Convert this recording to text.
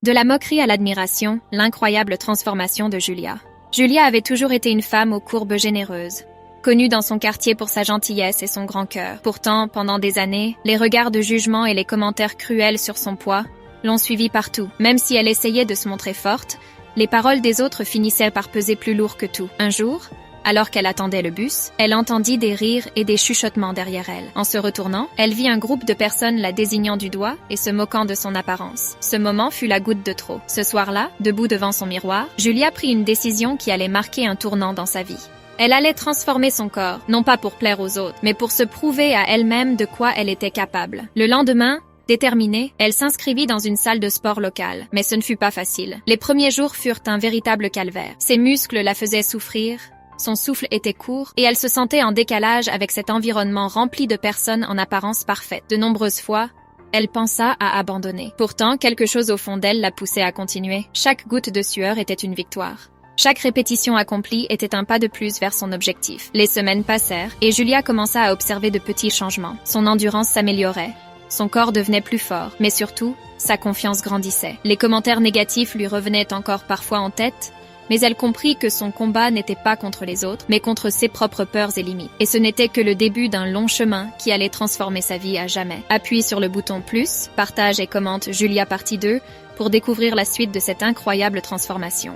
De la moquerie à l'admiration, l'incroyable transformation de Julia. Julia avait toujours été une femme aux courbes généreuses, connue dans son quartier pour sa gentillesse et son grand cœur. Pourtant, pendant des années, les regards de jugement et les commentaires cruels sur son poids l'ont suivie partout. Même si elle essayait de se montrer forte, les paroles des autres finissaient par peser plus lourd que tout. Un jour, alors qu'elle attendait le bus, elle entendit des rires et des chuchotements derrière elle. En se retournant, elle vit un groupe de personnes la désignant du doigt et se moquant de son apparence. Ce moment fut la goutte de trop. Ce soir-là, debout devant son miroir, Julia prit une décision qui allait marquer un tournant dans sa vie. Elle allait transformer son corps, non pas pour plaire aux autres, mais pour se prouver à elle-même de quoi elle était capable. Le lendemain, déterminée, elle s'inscrivit dans une salle de sport locale, mais ce ne fut pas facile. Les premiers jours furent un véritable calvaire. Ses muscles la faisaient souffrir, son souffle était court et elle se sentait en décalage avec cet environnement rempli de personnes en apparence parfaite. De nombreuses fois, elle pensa à abandonner. Pourtant, quelque chose au fond d'elle la poussait à continuer. Chaque goutte de sueur était une victoire. Chaque répétition accomplie était un pas de plus vers son objectif. Les semaines passèrent et Julia commença à observer de petits changements. Son endurance s'améliorait, son corps devenait plus fort, mais surtout, sa confiance grandissait. Les commentaires négatifs lui revenaient encore parfois en tête, mais elle comprit que son combat n'était pas contre les autres, mais contre ses propres peurs et limites. Et ce n'était que le début d'un long chemin qui allait transformer sa vie à jamais. Appuie sur le bouton plus, partage et commente Julia partie 2 pour découvrir la suite de cette incroyable transformation.